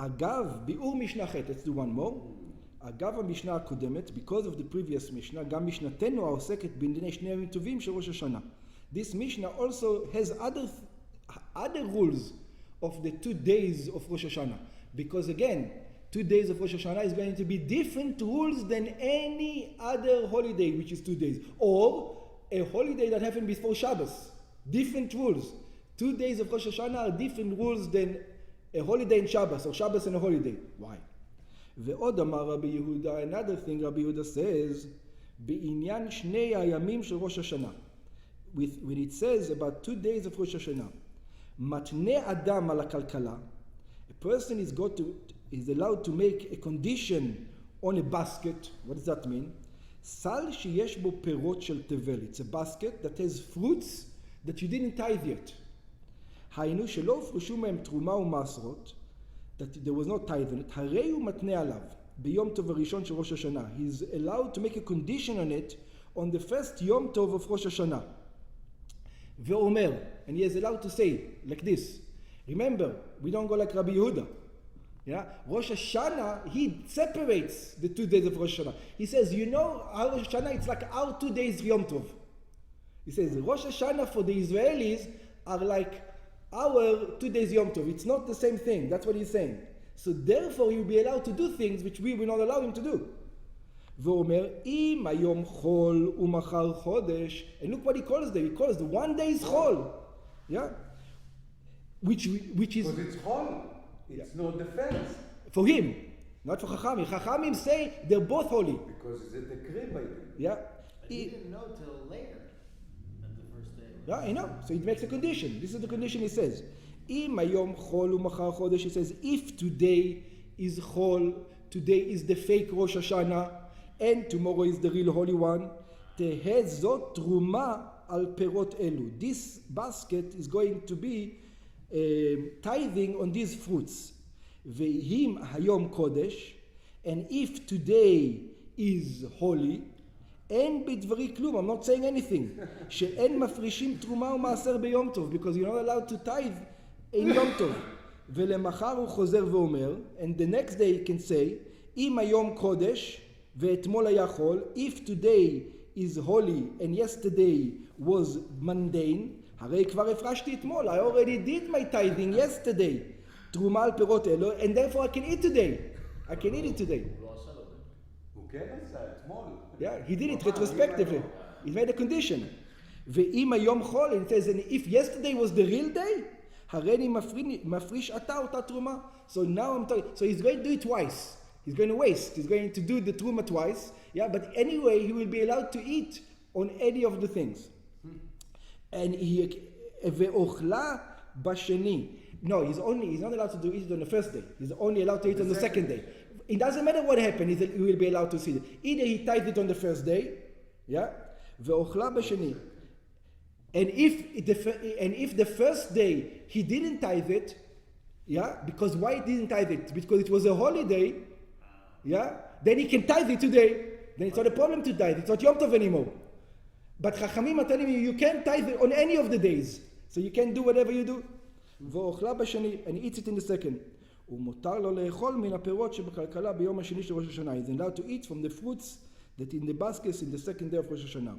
אגב, ביאור משנה ח', let's do one more. אגב המשנה הקודמת, because of the previous משנה, גם משנתנו העוסקת בענייני שני ימים טובים של ראש השנה. This Mishnah also has other rules of the 2 days of Rosh Hashanah. Because again, 2 days of Rosh Hashanah is going to be different rules than any other holiday, which is 2 days. Or a holiday that happened before Shabbos. Different rules. 2 days of Rosh Hashanah are different rules than a holiday in Shabbos, or Shabbos and a holiday. Why? ועוד אמר רבי יהודה, another thing רבי יהודה says, בעניין שני הימים של ראש השנה. When it says about 2 days of Rosh Hashanah, מתנה אדם על הכלכלה, a person is allowed to make a condition on a basket. What does that mean? סל שיש בו פירות של תבל. It's a basket that has fruits that you didn't tithe yet. היינו שלא הופרשו מהם תרומה ומעשרות, that there was no tithe in it, הרי הוא מתנה עליו ביום טוב הראשון של ראש השנה. He's allowed to make a condition on it on the first יום טוב of ראש השנה. ואומר, and he is allowed to say like this. Remember, we don't go like Rabbi Yehuda. Yeah? Rosh Hashanah, he separates the 2 days of Rosh Hashanah. He says, you know, our Rosh Hashanah, it's like our 2 days Yom Tov. He says, Rosh Hashanah for the Israelis are like our 2 days Yom Tov. It's not the same thing. That's what he's saying. So therefore, he'll be allowed to do things which we will not allow him to do. ואומר, אם היום חול ומחר חודש, and look what he calls them. He calls the 1 day is חול. Yeah? Which is... Because it's חול. It's no defense. For him, not for Chachamim. Chachamim say they're both holy. Because it's a decree by them. Yeah. But he didn't know till later, at the first day. Yeah, I know. So it makes a condition. This is the condition he says. אם היום חול ומחר חודש, he says, if today is חול, today is the fake Rosh Hashanah, and tomorrow is the real holy one, תהא זאת תרומה על פירות אלו. This basket is going to be tithing on these fruits. ואם היום קודש, and if today is holy, אין בדברי כלום, I'm not saying anything, שאין מפרישים תרומה ומעשר ביום טוב, because you're not allowed to tithe in יום טוב. ולמחר הוא חוזר ואומר, and the next day he can say, אם היום קודש, ואתמול היה חול, if today is holy and yesterday was mundane, הרי כבר הפרשתי אתמול, I already did my tithing yesterday, תרומה על פירות אלו, and therefore I can eat today. I can eat it today. הוא כן עשה אתמול. Yeah, he did it retrospectively. He made a condition. ואם היום חול, and it says, and if yesterday was the real day, הרי מפריש אתה אותה תרומה. So now I'm talking, so he's going to do it twice. He's going to waste. He's going to do the truma twice. Yeah, but anyway, he will be allowed to eat on any of the things. And he ve'ochla basheni. No, he's not allowed to do it on the first day. He's only allowed to eat on the second day. It doesn't matter what happened. He will be allowed to see it. Either he tithed it on the first day, yeah, ve'ochla basheni. And if the first day he didn't tithe it, yeah, because why he didn't tithe it? Because it was a holiday. Yeah, then he can tithe it today. Then it's not a problem to tithe. It's not Yom Tov anymore. But Chachamim are telling you can't tithe on any of the days. So you can do whatever you do. ואוכלה בשני, and he eats it in the second. ומותר לו לאכול מן הפירות שבכלכלה ביום השני של ראש השנה. He's allowed to eat from the fruits that in the baskets in the second day of Rosh Hashanah.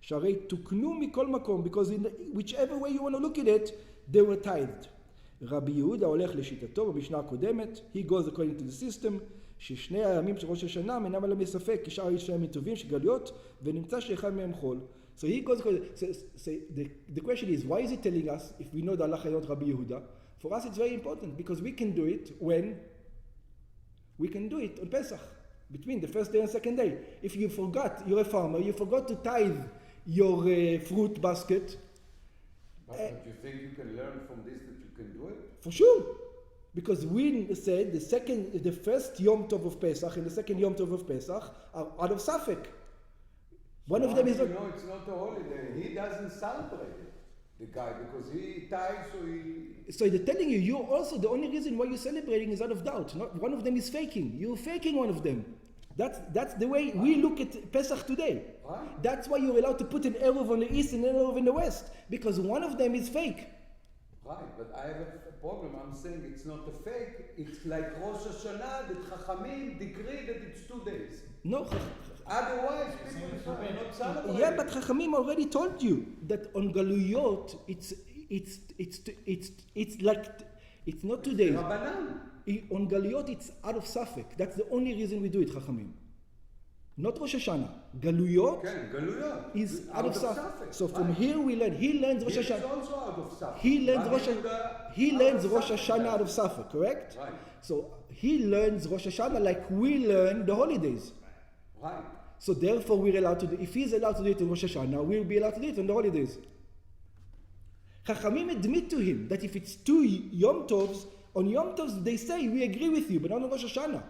שהרי תוקנו מכל מקום, because in whichever way you want to look at it, they were tithed. רבי יהודה הולך לשיטתו במשנה הקודמת. He goes according to the system. ששני הימים של ראש השנה מנם עליהם מספק כשאר ימים טובים שגלויות ונמצא שאחד מהם חול. So he goes, so the question is, why is he telling us if we know the halacha not Rabbi Yehuda? For us it's very important because we can do it when? We can do it on Pesach, between the first day and second day. If you forgot, you're a farmer, you forgot to tithe your fruit basket. But you think you can learn from this that you can do it? For sure. Because we said the first Yom Tov of Pesach and the second Yom Tov of Pesach are out of Safek. One of them is not... No, it's not a holiday. He doesn't celebrate it, the guy, because he tithes, so he... So they're telling you, you're also, the only reason why you're celebrating is out of doubt. Not, one of them is faking. You're faking one of them. That's the way we look at Pesach today. Right. That's why you're allowed to put an Eruv on the east and an Eruv in the west. Because one of them is fake. Right, but I have a problem. I'm saying it's not a fake. It's like Rosh Hashanah that Chachamim decree that it's 2 days. No, Otherwise, people are not celebrating. yeah, but Chachamim already told you that on Galuyot, it's like, it's not 2 days. Rabbanan. On Galuyot, it's out of Safek. That's the only reason we do it, Chachamim. Not Rosh Hashanah. Galuyot Okay, Galuyot. is out of Safek. Safek. So from Right. here we learn. He learns Rosh It's Hashanah. also out of Safek. He learns Rabbi Rosh Yehuda Hashanah out of Safek. Safek, correct? Right. So he learns Rosh Hashanah like we learn the holidays. Right. So therefore we're allowed to do, if he's allowed to do it on Rosh Hashanah, we'll be allowed to do it on the holidays. Chachamim admit to him that if it's 2 Yom Tovs, on Yom Tovs they say, we agree with you, but not on Rosh Hashanah.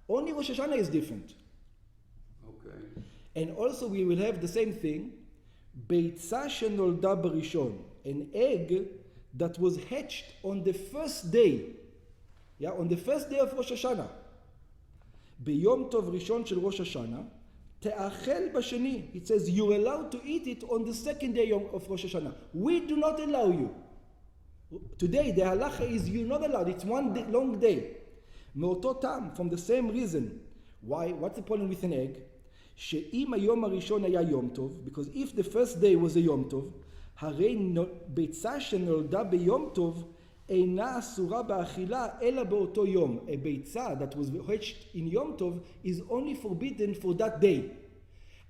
Only Rosh Hashanah is different. Okay. And also we will have the same thing, ביצה שנולדה בראשון, an egg that was hatched on the first day, on the first day of Rosh Hashanah. ביום טוב ראשון של ראש השנה, תאכל בשני. It says you're allowed to eat it on the second day of Rosh Hashanah. We do not allow you. Today the halacha is you're not allowed. It's one day, long day. מאותו טעם, from the same reason. Why? What's the problem with an egg? שאם היום הראשון היה יום טוב, because if the first day was a יום טוב, הרי ביצה שנולדה ביום טוב אינה אסורה באכילה אלא באותו יום. A ביצה that was hatched in יום טוב is only forbidden for that day.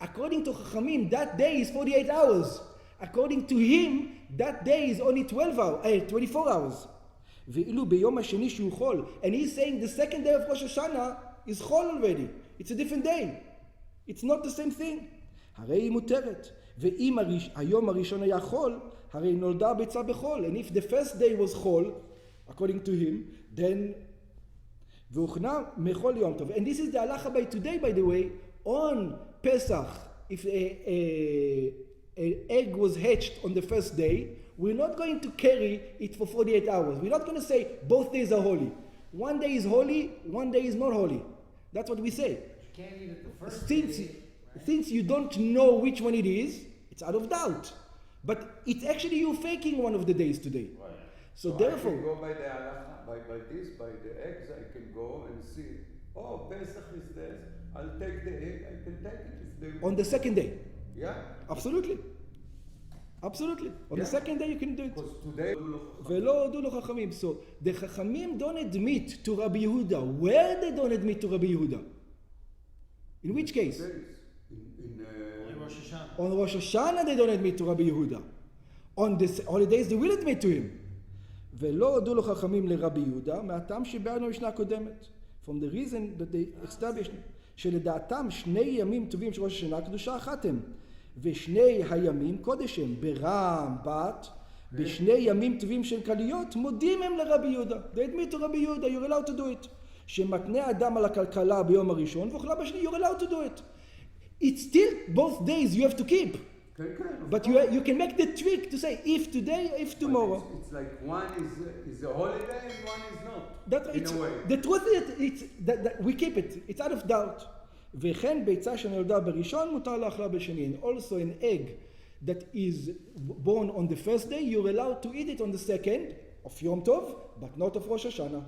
According to Chachamim, that day is 48 hours. According to him, that day is only 24 hours. ואילו ביום השני שהוא חול, and he's saying the second day of Rosh Hashanah is חול already. It's a different day. It's not the same thing. הרי היא מותרת. ואם היום הראשון היה חול, הרי נולדה הביצה בחול. And if the first day was חול, according to him, then והוכנה מחול יום טוב. And this is the halacha by today, by the way, on Pesach, if an egg was hatched on the first day, we're not going to carry it for 48 hours. We're not going to say both days are holy. One day is holy, one day is not holy. That's what we say. You can't eat it the first day. Since you don't know which one it is, it's out of doubt. But it's actually you faking one of the days today. Right. So I therefore, can go by the halacha, by the eggs, I can go and see, oh, Pesach is this, I'll take the egg, I can take it if they on the second day. Yeah. Absolutely. Absolutely. On the second day you can do it. Because today, ולא הודו לו חכמים. So the חכמים don't admit to Rabbi Yehuda. Where they don't admit to Rabbi Yehuda? In which case? Only Rosh Hashanah. On Rosh Hashanah they don't admit to Rabbi Yehuda. On the holidays they will admit to him. ולא הודו לו חכמים לרבי יהודה, מהטעם שבאנו במשנה הקודמת. From the reason that they established, שלדעתם שני ימים טובים של ראש השנה קדושה אחת הם. ושני הימים קודש הם. ברם, בת, בשני ימים טובים של קליות, מודים הם לרבי יהודה. They admit to רבי יהודה, you're allowed to do it. שמתנה אדם על הכלכלה ביום הראשון, ואוכלה בשני, you're allowed to do it. It's still both days you have to keep. But you can make the trick to say, if today, if tomorrow. It's like one is a holiday and one is not. That, in a way. The truth is that we keep it. It's out of doubt. וכן ביצה שנולדה בראשון מותר לאכלה בשני. And also an egg that is born on the first day, you're allowed to eat it on the second of Yom Tov, but not of Rosh Hashanah.